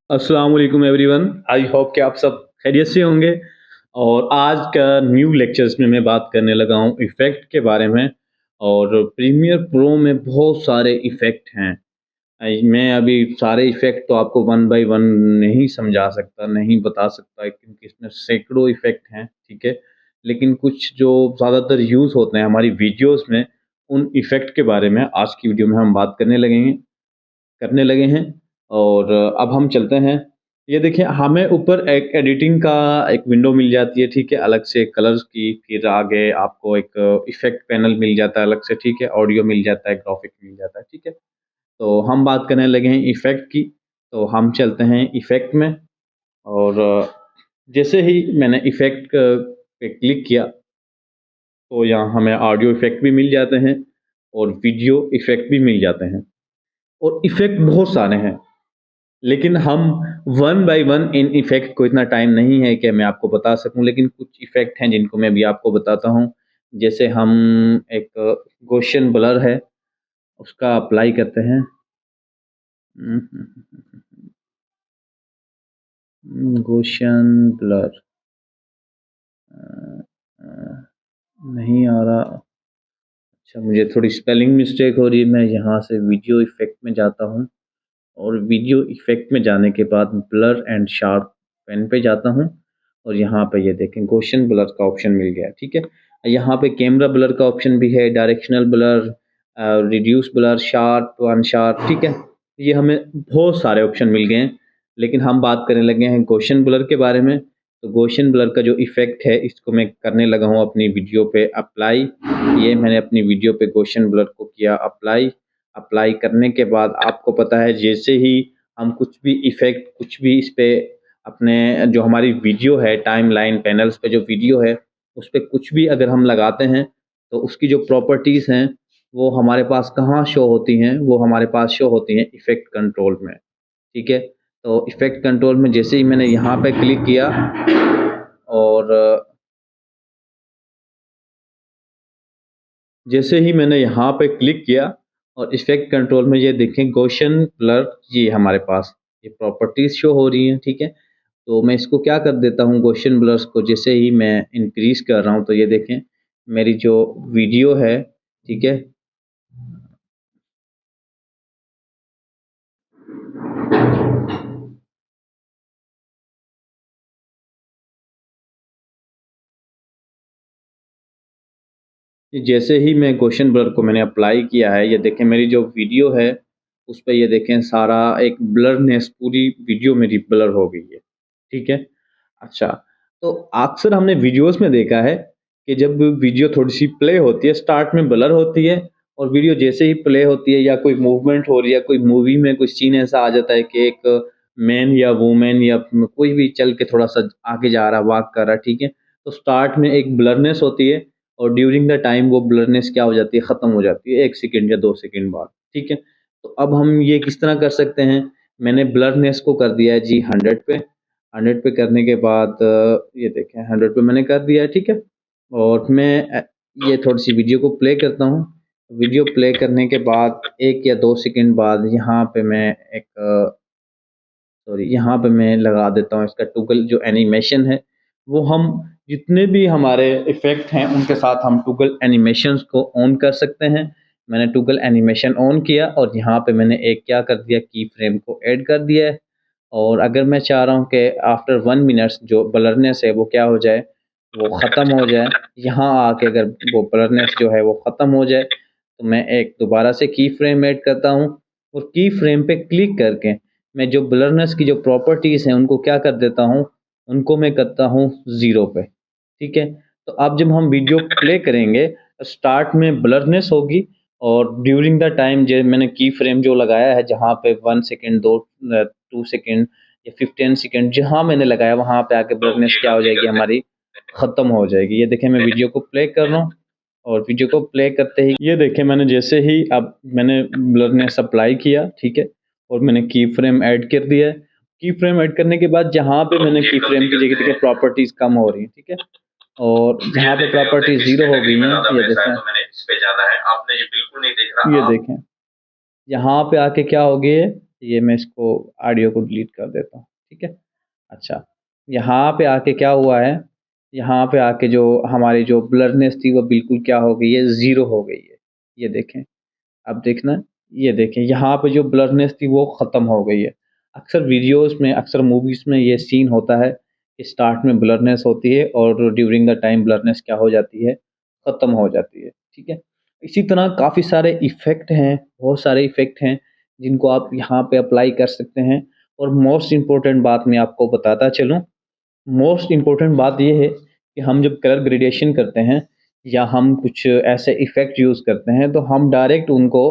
अस्सलाम वालेकुम everyone. I hope कि आप सब खैरियत से होंगे। और आज का न्यू लेक्चर्स में मैं बात करने लगा हूँ इफ़ेक्ट के बारे में। और प्रीमियर प्रो में बहुत सारे इफ़ेक्ट हैं। मैं अभी सारे इफ़ेक्ट तो आपको वन बाय वन नहीं समझा सकता, नहीं बता सकता, क्योंकि इसमें सैकड़ों इफ़ेक्ट हैं, ठीक है। लेकिन कुछ जो ज़्यादातर यूज़ होते हैं हमारी वीडियोज़ में, उन इफ़ेक्ट के बारे में आज की वीडियो में हम बात करने लगे हैं। और अब हम चलते हैं। ये देखिए, हमें ऊपर एक एडिटिंग का एक विंडो मिल जाती है, ठीक है, अलग से कलर्स की। फिर आगे आपको एक इफ़ेक्ट पैनल मिल जाता है अलग से, ठीक है, ऑडियो मिल जाता है, ग्राफिक मिल जाता है, ठीक है। तो हम बात करने लगे हैं इफ़ेक्ट की। तो हम चलते हैं इफ़ेक्ट में। और जैसे ही मैंने इफ़ेक्ट पे क्लिक किया, तो यहाँ हमें ऑडियो इफ़ेक्ट भी मिल जाते हैं और वीडियो इफ़ेक्ट भी मिल जाते हैं। और इफ़ेक्ट बहुत सारे हैं। लेकिन हम one by one in effect को, इतना टाइम नहीं है कि मैं आपको बता सकूँ, लेकिन कुछ इफ़ेक्ट हैं जिनको मैं अभी आपको बताता हूँ। जैसे हम एक गॉसियन ब्लर है, उसका अप्लाई करते हैं। गॉसियन ब्लर अ, नहीं आ रहा। अच्छा, मुझे थोड़ी स्पेलिंग मिस्टेक हो रही है। मैं यहाँ से वीडियो इफ़ेक्ट में जाता हूँ और वीडियो इफ़ेक्ट में जाने के बाद ब्लर एंड शार्प पेन पे जाता हूँ। और यहाँ पे ये देखें, गॉसियन ब्लर का ऑप्शन मिल गया, ठीक है। यहाँ पे कैमरा ब्लर का ऑप्शन भी है, directional blur, reduce blur, sharp, unsharp, ठीक है। ये हमें बहुत सारे ऑप्शन मिल गए हैं। लेकिन हम बात करने लगे हैं गॉसियन ब्लर के बारे में। तो गॉसियन ब्लर का जो इफ़ेक्ट है, इसको मैं करने लगा हूँ अपनी वीडियो पे अप्लाई। ये मैंने अपनी वीडियो पे गॉसियन ब्लर को किया अप्लाई। अप्लाई करने के बाद आपको पता है, जैसे ही हम कुछ भी इफ़ेक्ट, कुछ भी इस पे अपने जो हमारी वीडियो है, टाइमलाइन पैनल्स पे जो वीडियो है, उस पे कुछ भी अगर हम लगाते हैं, तो उसकी जो प्रॉपर्टीज़ हैं, वो हमारे पास कहाँ शो होती हैं? वो हमारे पास शो होती हैं इफ़ेक्ट कंट्रोल में, ठीक है। तो इफ़ेक्ट कंट्रोल में जैसे ही मैंने यहाँ पे क्लिक किया, और जैसे ही मैंने यहाँ पे क्लिक किया और इफ़ेक्ट कंट्रोल में, ये देखें गॉसियन ब्लर, ये हमारे पास ये प्रॉपर्टीज़ शो हो रही हैं, ठीक है। तो मैं इसको क्या कर देता हूँ, गॉसियन ब्लर्स को जैसे ही मैं इंक्रीज़ कर रहा हूँ, तो ये देखें मेरी जो वीडियो है, ठीक है। जैसे ही मैं गॉसियन ब्लर को मैंने अप्लाई किया है, ये देखें मेरी जो वीडियो है, उस पे ये देखें सारा एक ब्लरनेस, पूरी वीडियो मेरी ब्लर हो गई है, ठीक है। अच्छा, तो अक्सर हमने वीडियोज़ में देखा है कि जब वीडियो थोड़ी-सी प्ले होती है, स्टार्ट में ब्लर होती है, और वीडियो जैसे ही प्ले होती है या कोई मूवमेंट हो रही है, कोई मूवी में कोई सीन ऐसा आ जाता है कि एक मैन या वूमेन या कोई भी चल के थोड़ा-सा आगे जा रहा है, वॉक कर रहा है, ठीक है। तो स्टार्ट में एक ब्लरनेस होती है, और ड्यूरिंग द टाइम वो ब्लरनेस क्या हो जाती है, ख़त्म हो जाती है 1 सेकंड या 2 सेकंड बाद, ठीक है। तो अब हम ये किस तरह कर सकते हैं? मैंने ब्लरनेस को कर दिया है जी 100 पे। 100 पे करने के बाद ये देखें 100 पे मैंने कर दिया है, ठीक है। और मैं ये थोड़ी-सी वीडियो को प्ले करता हूँ। वीडियो प्ले करने के बाद 1 या 2 सेकंड बाद यहाँ पे मैं एक सॉरी, यहाँ पे मैं लगा देता हूँ इसका टॉगल जो एनिमेशन है, वो हम जितने भी हमारे इफ़ेक्ट हैं उनके साथ हम टॉगल एनिमेशंस को ऑन कर सकते हैं। मैंने टॉगल एनिमेशन ऑन किया और यहाँ पे मैंने एक क्या कर दिया, की फ्रेम को ऐड कर दिया है। और अगर मैं चाह रहा हूँ कि आफ्टर 1 मिनट्स जो ब्लरनेस है वो क्या हो जाए, वो ख़त्म हो जाए। यहाँ आके अगर वो ब्लरनेस जो है वो ख़त्म हो जाए, तो मैं एक दोबारा से की फ्रेम ऐड करता हूँ, और की फ्रेम पे क्लिक करके मैं जो ब्लरनेस की जो प्रॉपर्टीज़ हैं उनको क्या कर देता हूँ, उनको मैं करता हूँ 0 पे, ठीक है। तो अब जब हम वीडियो प्ले करेंगे, स्टार्ट में ब्लरनेस होगी, और ड्यूरिंग द टाइम जो मैंने की फ्रेम जो लगाया है, जहाँ पे 1 सेकंड, 2 सेकंड या 15 सेकंड जहाँ मैंने लगाया, वहाँ पे आके ब्लरनेस क्या हो जाएगी हमारी, ख़त्म हो जाएगी। ये देखिए मैं वीडियो को प्ले कर रहा हूँ, और वीडियो को प्ले करते ही ये देखिए मैंने जैसे ही अब मैंने ब्लरनेस अप्लाई किया, ठीक है, और मैंने की फ्रेम ऐड कर दिया है। की फ्रेम ऐड करने के बाद जहाँ पे मैंने की फ्रेम की जगह देखिए प्रॉपर्टीज़ कम हो रही हैं, ठीक है, और जहाँ पे प्रॉपर्टीज़ 0 हो गई हैं, ये देखें, ये देखें, यहाँ पे आके क्या हो गया है, ये मैं इसको ऑडियो को डिलीट कर देता हूँ, ठीक है। अच्छा, यहाँ पे आके क्या हुआ है, यहाँ पे आके जो हमारी जो ब्लरनेस थी वो बिल्कुल क्या हो गई है, ज़ीरो हो गई है। ये देखें, अब देखना, ये देखें यहाँ पे जो ब्लरनेस थी वो ख़त्म हो गई है। अक्सर वीडियोज़ में, अक्सर मूवीज़ में ये सीन होता है कि स्टार्ट में ब्लरनेस होती है और ड्यूरिंग द टाइम ब्लरनेस क्या हो जाती है, ख़त्म हो जाती है, ठीक है। इसी तरह काफ़ी सारे इफ़ेक्ट हैं, बहुत सारे इफ़ेक्ट हैं जिनको आप यहाँ पे अप्लाई कर सकते हैं। और मोस्ट इम्पोर्टेंट बात मैं आपको बताता चलूँ, मोस्ट इम्पोर्टेंट बात ये है कि हम जब कलर ग्रेडेशन करते हैं या हम कुछ ऐसे इफ़ेक्ट यूज़ करते हैं, तो हम डायरेक्ट उनको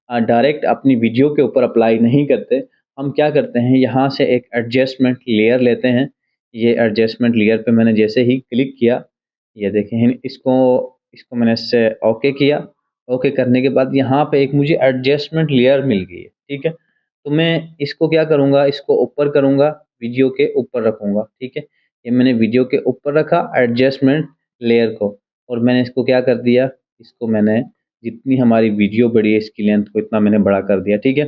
डायरेक्ट अपनी वीडियो के ऊपर अप्लाई नहीं करते। हम क्या करते हैं, यहाँ से एक एडजस्टमेंट लेयर लेते हैं। ये एडजस्टमेंट लेयर पे मैंने जैसे ही क्लिक किया, ये देखें, इसको इसको मैंने इससे ओके किया। ओके करने के बाद यहाँ पे एक मुझे एडजस्टमेंट लेयर मिल गई है, ठीक है। तो मैं इसको क्या करूँगा, इसको ऊपर करूँगा, वीडियो के ऊपर रखूँगा, ठीक है। ये मैंने वीडियो के ऊपर रखा एडजस्टमेंट लेयर को, और मैंने इसको क्या कर दिया, इसको मैंने जितनी हमारी वीडियो बड़ी है इसकी लेंथ को इतना मैंने बड़ा कर दिया, ठीक है।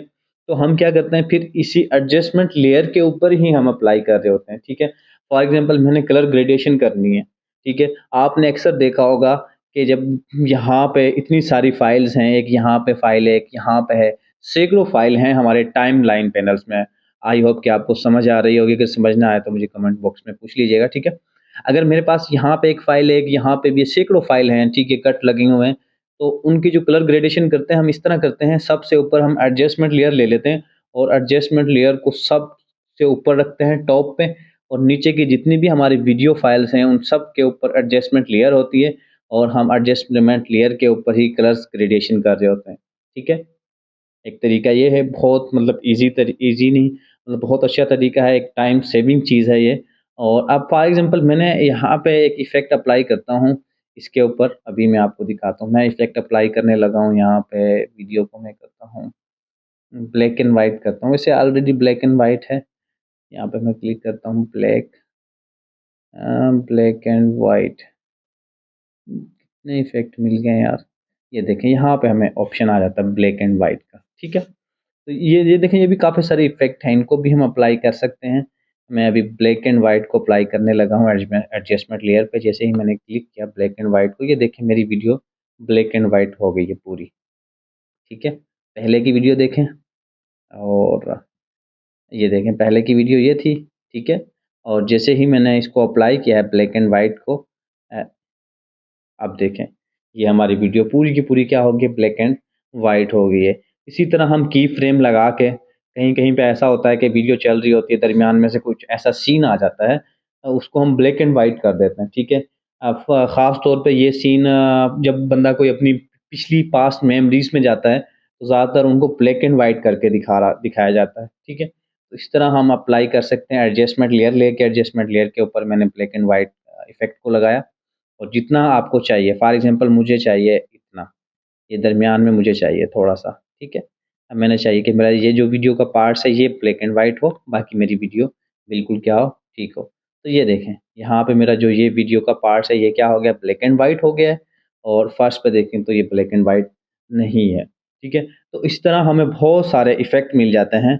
तो हम क्या करते हैं, फिर इसी एडजस्टमेंट लेयर के ऊपर ही हम अप्लाई कर रहे होते हैं, ठीक है। फॉर एग्जांपल मैंने कलर ग्रेडेशन करनी है, ठीक है। आपने अक्सर देखा होगा कि जब यहाँ पे इतनी सारी फाइल्स हैं, एक यहाँ पे फाइल है, एक यहाँ पे है, सैकड़ों फाइल हैं हमारे टाइमलाइन पैनल्स में। आई होप कि आपको समझ आ रही होगी, अगर समझ ना आए तो मुझे कमेंट बॉक्स में पूछ लीजिएगा, ठीक है। अगर मेरे पास यहाँ पे एक फ़ाइल है, एक यहाँ पे भी सैकड़ों फ़ाइल हैं, ठीक है, कट लगे हुए हैं, तो उनकी जो कलर ग्रेडेशन करते हैं, हम इस तरह करते हैं, सबसे ऊपर हम एडजस्टमेंट लेयर ले लेते हैं और एडजस्टमेंट लेयर को सबसे ऊपर रखते हैं टॉप पे, और नीचे की जितनी भी हमारी वीडियो फाइल्स हैं, उन सब के ऊपर एडजस्टमेंट लेयर होती है और हम एडजस्टमेंट लेयर के ऊपर ही कलर्स ग्रेडेशन कर रहे होते हैं, ठीक है। एक तरीका ये है, बहुत मतलब ईज़ी नहीं, मतलब बहुत अच्छा तरीका है, एक टाइम सेविंग चीज़ है ये। और अब फॉर एग्ज़ाम्पल मैंने यहाँ पे एक इफ़ेक्ट अप्लाई करता हूँ इसके ऊपर, अभी मैं आपको दिखाता हूँ। मैं इफ़ेक्ट अप्लाई करने लगा हूँ यहाँ पे, वीडियो को मैं करता हूँ ब्लैक एंड व्हाइट करता हूँ, वैसे ऑलरेडी ब्लैक एंड व्हाइट है। यहाँ पे मैं क्लिक करता हूँ ब्लैक एंड व्हाइट, कितने इफ़ेक्ट मिल गए यार। ये देखें, यहाँ पे हमें ऑप्शन आ जाता है ब्लैक एंड व्हाइट का, ठीक है। तो ये देखें, ये भी काफ़ी सारे इफ़ेक्ट हैं, इनको भी हम अप्लाई कर सकते हैं। मैं अभी ब्लैक एंड व्हाइट को अप्लाई करने लगा हूँ एडजस्टमेंट लेयर पे। जैसे ही मैंने क्लिक किया ब्लैक एंड व्हाइट को, ये देखें मेरी वीडियो ब्लैक एंड व्हाइट हो गई है पूरी, ठीक है। पहले की वीडियो देखें, और ये देखें पहले की वीडियो ये थी, ठीक है। और जैसे ही मैंने इसको अप्लाई किया है ब्लैक एंड व्हाइट को, अ, अब देखें, ये हमारी वीडियो पूरी की पूरी क्या हो गई, ब्लैक एंड वाइट हो गई है। इसी तरह हम की फ्रेम लगा के, कहीं-कहीं पे ऐसा होता है कि वीडियो चल रही होती है, दरमियान में से कुछ ऐसा सीन आ जाता है, उसको हम ब्लैक एंड वाइट कर देते हैं, ठीक है। ख़ास तौर पे ये सीन जब बंदा कोई अपनी पिछली पास्ट मेमोरीज़ में जाता है, तो ज़्यादातर उनको ब्लैक एंड वाइट करके दिखाया जाता है, ठीक है। तो इस तरह हम अप्लाई कर सकते हैं एडजस्टमेंट लेयर लेके, एडजस्टमेंट लेयर के ऊपर मैंने ब्लैक एंड वाइट इफ़ेक्ट को लगाया, और जितना आपको चाहिए, फॉर एग्ज़ाम्पल मुझे चाहिए इतना, ये दरमियान में मुझे चाहिए थोड़ा-सा, ठीक है। अब मैंने चाहिए कि मेरा ये जो वीडियो का पार्ट्स है ये ब्लैक एंड व्हाइट हो, बाकी मेरी वीडियो बिल्कुल क्या हो, ठीक हो। तो ये देखें, यहाँ पे मेरा जो ये वीडियो का पार्ट्स है ये क्या हो गया, ब्लैक एंड व्हाइट हो गया है, और फर्स्ट पे देखें तो ये ब्लैक एंड व्हाइट नहीं है, ठीक है। तो इस तरह हमें बहुत सारे इफ़ेक्ट मिल जाते हैं,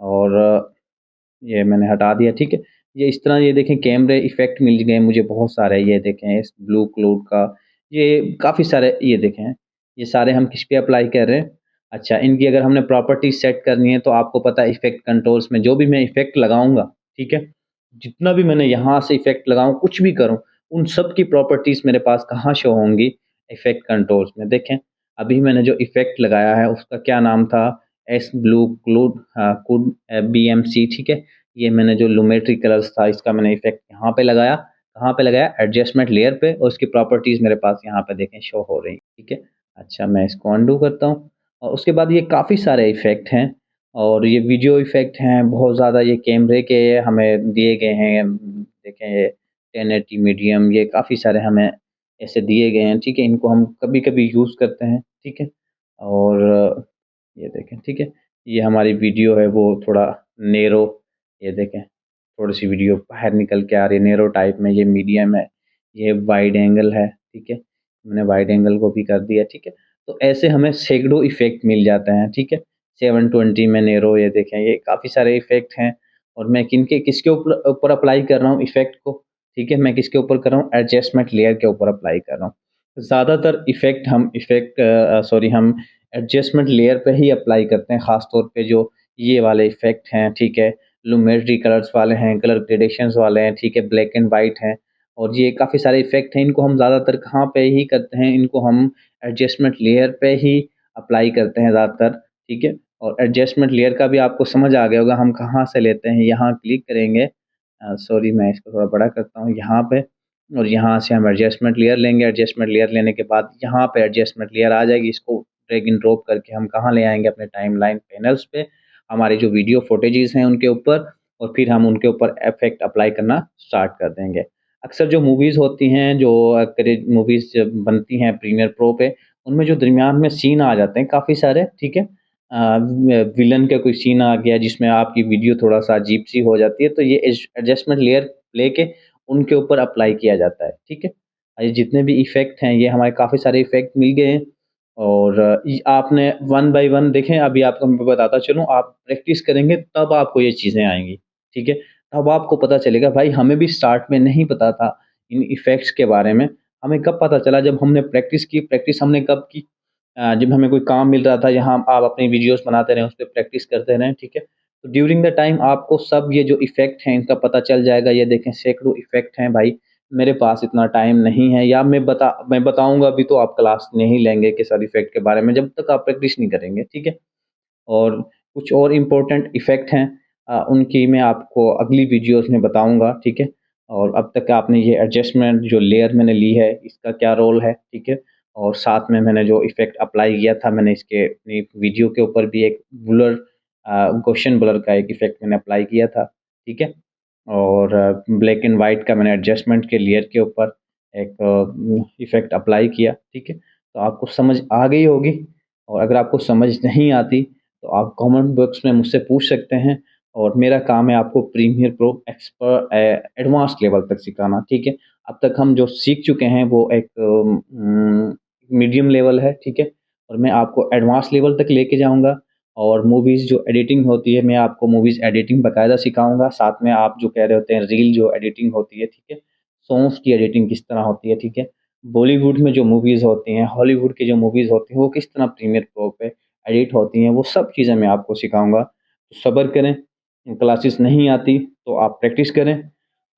और ये मैंने हटा दिया, ठीक है। ये इस तरह, ये देखें कैमरे इफ़ेक्ट मिल गए मुझे बहुत सारे, ये देखें इस ब्लू क्लाउड का, ये काफ़ी सारे, ये देखें, ये सारे हम किस पे अप्लाई कर रहे हैं। अच्छा, इनकी अगर हमने प्रॉपर्टीज़ सेट करनी है तो आपको पता है इफ़ेक्ट कंट्रोल्स में जो भी मैं इफ़ेक्ट लगाऊँगा, ठीक है, जितना भी मैंने यहाँ से इफ़ेक्ट लगाऊँ, कुछ भी करूँ, उन सब की प्रॉपर्टीज़ मेरे पास कहाँ शो होंगी, इफ़ेक्ट कंट्रोल्स में। देखें, अभी मैंने जो इफ़ेक्ट लगाया है उसका क्या नाम था, S blue clued could BMC, ठीक है। ये मैंने जो लूमेट्री कलर्स था इसका मैंने इफ़ेक्ट यहाँ पे लगाया, कहाँ पे लगाया, एडजस्टमेंट लेयर पे, और उसकी प्रॉपर्टीज़ मेरे पास यहाँ पे देखें शो हो रही हैं, ठीक है। अच्छा, मैं इसको अनडू करता हूँ, और उसके बाद ये काफ़ी सारे इफ़ेक्ट हैं, और ये वीडियो इफ़ेक्ट हैं बहुत ज़्यादा, ये कैमरे के हमें दिए गए हैं, देखें ये 1080 मीडियम, ये काफ़ी सारे हमें ऐसे दिए गए हैं, ठीक है। इनको हम कभी-कभी यूज़ करते हैं, ठीक है। और ये देखें, ठीक है, ये हमारी वीडियो है वो थोड़ा नैरो, ये देखें, थोड़ी-सी वीडियो बाहर निकल के आ रही है नैरो टाइप में, ये मीडियम है, ये वाइड एंगल है, ठीक है। मैंने वाइड एंगल को भी कर दिया, ठीक है। तो ऐसे हमें सैकड़ों इफ़ेक्ट मिल जाते हैं, ठीक है। 720 में नेरो, ये देखें ये काफ़ी सारे इफ़ेक्ट हैं और मैं किसके ऊपर ऊपर अप्लाई कर रहा हूँ इफ़ेक्ट को, ठीक है? मैं किसके ऊपर कर रहा हूँ, एडजस्टमेंट लेयर के ऊपर अप्लाई कर रहा हूँ। ज़्यादातर सॉरी हम एडजस्टमेंट लेयर पे ही अप्लाई करते हैं, ख़ास तौर पे जो ये वाले इफ़ेक्ट हैं, ठीक है? लुमेट्री कलर्स वाले हैं, कलर ग्रेडेशंस वाले हैं, ठीक है? ब्लैक एंड व्हाइट हैं और ये काफ़ी सारे इफ़ेक्ट हैं, इनको हम ज़्यादातर कहाँ पे ही करते हैं, इनको हम एडजस्टमेंट लेयर पे ही अप्लाई करते हैं ज़्यादातर, ठीक है? और एडजस्टमेंट लेयर का भी आपको समझ आ गया होगा हम कहाँ से लेते हैं, यहाँ क्लिक करेंगे सॉरी मैं इसको थोड़ा बड़ा करता हूँ यहाँ पे और यहाँ से हम एडजस्टमेंट लेयर लेंगे, एडजस्टमेंट लेयर लेने के बाद यहाँ पे एडजस्टमेंट लेयर आ जाएगी, इसको ड्रैग एंड ड्रॉप करके हम कहाँ ले आएँगे अपने टाइमलाइन पैनल्स पे, हमारी जो वीडियो फुटेजेज़ हैं उनके ऊपर और फिर हम उनके ऊपर इफ़ेक्ट अप्लाई करना स्टार्ट कर देंगे। अक्सर जो मूवीज़ होती हैं, जो मूवीज़ जब बनती हैं प्रीमियर प्रो पे, उनमें जो दरमियान में सीन आ जाते हैं काफ़ी सारे, ठीक है? विलन का कोई सीन आ गया जिसमें आपकी वीडियो थोड़ा-सा अजीब-सी हो जाती है, तो ये एडजस्टमेंट लेयर लेके उनके ऊपर अप्लाई किया जाता है, ठीक है? ये जितने भी इफ़ेक्ट हैं, ये हमारे काफ़ी सारे इफ़ेक्ट मिल गए हैं और इ आपने वन बाय वन देखें, अभी आपको मैं बताता चलूँ, आप प्रैक्टिस करेंगे तब आपको ये चीज़ें आएँगी, ठीक है? तब आपको पता चलेगा भाई हमें भी स्टार्ट में नहीं पता था इन इफ़ेक्ट्स के बारे में, हमें कब पता चला जब हमने प्रैक्टिस की, प्रैक्टिस हमने कब की? जब हमें कोई काम मिल रहा था, यहाँ आप अपनी वीडियोज़ बनाते रहें, उसपे प्रैक्टिस करते रहें, ठीक है? तो ड्यूरिंग द टाइम आपको सब ये जो इफ़ेक्ट हैं, इनका पता चल जाएगा। ये देखें सैकड़ों इफ़ेक्ट हैं भाई, मेरे पास इतना टाइम नहीं है या मैं बताऊँगा भी तो आप क्लास नहीं लेंगे कि सर इफ़ेक्ट के बारे में, जब तक आप प्रैक्टिस नहीं करेंगे, ठीक है? और कुछ और इम्पोर्टेंट इफ़ेक्ट हैं उनकी मैं आपको अगली वीडियोज़ में बताऊँगा, ठीक है? और अब तक आपने ये एडजस्टमेंट जो लेयर मैंने ली है, इसका क्या रोल है, ठीक है? और साथ में मैंने जो इफ़ेक्ट अप्लाई किया था, मैंने इसके अपनी वीडियो के ऊपर भी एक गॉसियन ब्लर का एक इफ़ेक्ट मैंने अप्लाई किया था, ठीक है? और ब्लैक एंड व्हाइट का मैंने एडजस्टमेंट के लेयर के ऊपर एक इफ़ेक्ट अप्लाई किया, ठीक है? तो आपको समझ आ गई होगी और अगर आपको समझ नहीं आती तो आप कमेंट बॉक्स में मुझसे पूछ सकते हैं और मेरा काम है आपको प्रीमियर प्रो एडवांस लेवल तक सिखाना, ठीक है? अब तक हम जो सीख चुके हैं वो एक मीडियम लेवल है, ठीक है? और मैं आपको एडवांस लेवल तक लेके जाऊँगा और मूवीज़ जो एडिटिंग होती है, मैं आपको मूवीज़ एडिटिंग बाकायदा सिखाऊँगा। साथ में आप जो कह रहे होते हैं रील जो एडिटिंग होती है, ठीक है? सॉन्ग्स की एडिटिंग किस तरह होती है, ठीक है? बॉलीवुड में जो मूवीज़ होती हैं, हॉलीवुड की जो मूवीज़ होती हैं, वो किस तरह प्रीमियर प्रो पे एडिट होती हैं, वो सब चीज़ें मैं आपको सिखाऊँगा। तो सब्र करें, क्लासेस नहीं आती तो आप प्रैक्टिस करें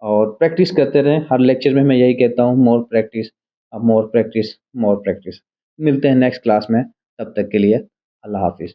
और प्रैक्टिस करते रहें। हर लेक्चर में मैं यही कहता हूँ more practice, more practice, more practice. मिलते हैं नेक्स्ट क्लास में, तब तक के लिए अल्लाह हाफ़िज़।